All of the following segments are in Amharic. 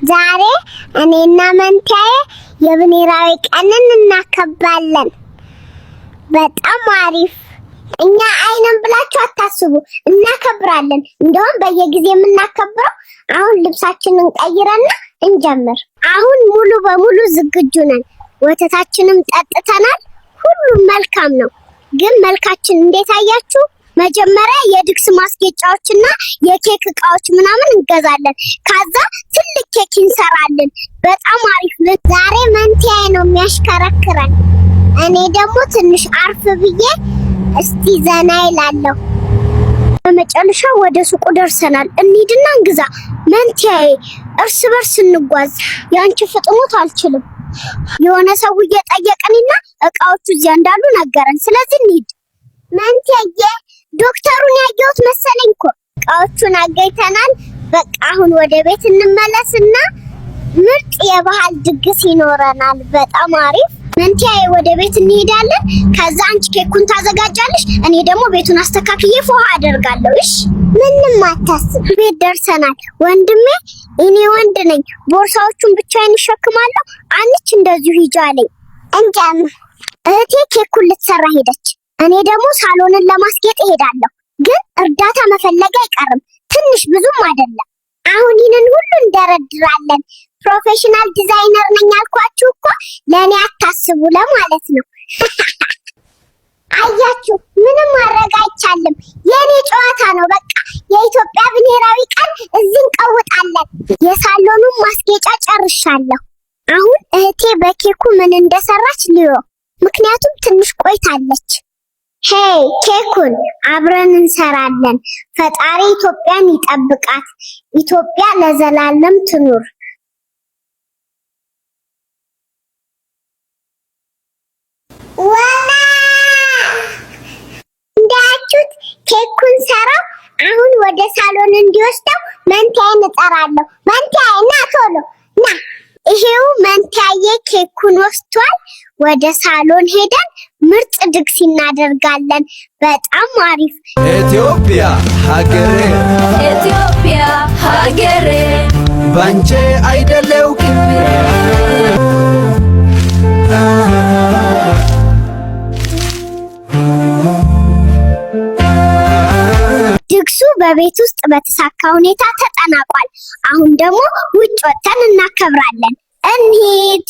ዛሬ እኔና መንታዬ የብሔራዊ ቀንን እናከብራለን። በጣም አሪፍ። እኛ አይነን ብላችሁ አታስቡ፣ እናከብራለን። እንደውም በየጊዜው የምናከብረው አሁን ልብሳችንን ቀይረና እንጀምር። አሁን ሙሉ በሙሉ ዝግጁ ነን። ወተታችንም ጠጥተናል። ሁሉም መልካም ነው። ግን መልካችን እንዴት አያችሁ? መጀመሪያ የድግስ ማስጌጫዎችና የኬክ እቃዎች ምናምን እንገዛለን። ከዛ ትልቅ ኬክ እንሰራለን። በጣም አሪፍ። ዛሬ መንቲያዬ ነው የሚያሽከረክረን። እኔ ደግሞ ትንሽ አርፍ ብዬ እስቲ ዘና ይላለሁ። በመጨረሻ ወደ ሱቁ ደርሰናል። እንሂድና እንግዛ። መንቲያዬ እርስ በርስ እንጓዝ። ያንቺ ፍጥነት አልችልም። የሆነ ሰው እየጠየቀንና እቃዎቹ እዚያ እንዳሉ ነገረን። ስለዚህ እንሂድ። መንቲያዬ ዶክተሩን ያየሁት መሰለኝ እኮ። እቃዎቹን አገኝተናል። በቃ አሁን ወደ ቤት እንመለስና ምርጥ የባህል ድግስ ይኖረናል። በጣም አሪፍ። መንቲያዬ ወደ ቤት እንሄዳለን። ከዛ አንቺ ኬኩን ታዘጋጃለሽ፣ እኔ ደግሞ ቤቱን አስተካክዬ ፎሃ አደርጋለሁ። እሺ? ምንም አታስብ። ቤት ደርሰናል። ወንድሜ እኔ ወንድ ነኝ፣ ቦርሳዎቹን ብቻዬን እሸክማለሁ። አንቺ እንደዚሁ ሂጂ አለኝ። እንጃም እህቴ ኬኩን ልትሰራ ሄደች። እኔ ደግሞ ሳሎንን ለማስጌጥ እሄዳለሁ። ግን እርዳታ መፈለግ አይቀርም። ትንሽ ብዙም አይደለም። አሁን ይህንን ሁሉ እንደረድራለን። ፕሮፌሽናል ዲዛይነር ነኝ አልኳችሁ እኮ። ለኔ አታስቡ ለማለት ነው። አያችሁ፣ ምንም ማድረግ አይቻልም። የኔ ጨዋታ ነው። በቃ የኢትዮጵያ ብሔራዊ ቀን እዚህ እንቀውጣለን። የሳሎኑን ማስጌጫ ጨርሻለሁ። አሁን እህቴ በኬኩ ምን እንደሰራች ልዮ፣ ምክንያቱም ትንሽ ቆይታለች። ሄይ ኬኩን አብረን እንሰራለን። ፈጣሪ ኢትዮጵያን ይጠብቃት። ኢትዮጵያ ለዘላለም ትኑር። ዋና እንዳያችሁት ኬኩን ሰራው። አሁን ወደ ሳሎን እንዲወስደው መንቲያዬን እጠራለሁ። መንቲያዬ ና ቶሎ ና። ይሄው መንቲያዬ ኬኩን ወስዷል። ወደ ሳሎን ሄደን ምርጥ ድግስ እናደርጋለን። በጣም አሪፍ። ኢትዮጵያ ሀገሬ፣ ኢትዮጵያ ሀገሬ፣ ባንቺ አይደለው ክብሬ። ድግሱ በቤት ውስጥ በተሳካ ሁኔታ ተጠናቋል። አሁን ደግሞ ውጭ ወጥተን እናከብራለን። እንሂድ።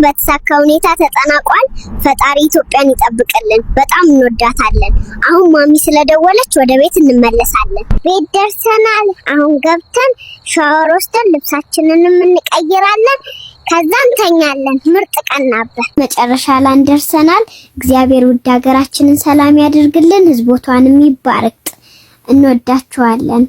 በተሳካ ሁኔታ ተጠናቋል። ፈጣሪ ኢትዮጵያን ይጠብቅልን። በጣም እንወዳታለን። አሁን ማሚ ስለደወለች ወደ ቤት እንመለሳለን። ቤት ደርሰናል። አሁን ገብተን ሻወር ወስደን ልብሳችንን እንቀይራለን። ከዛ እንተኛለን። ምርጥ ቀን ነበር። መጨረሻ ላይ ደርሰናል። እግዚአብሔር ውድ ሀገራችንን ሰላም ያድርግልን፣ ህዝቦቿንም ይባርክ። እንወዳችኋለን።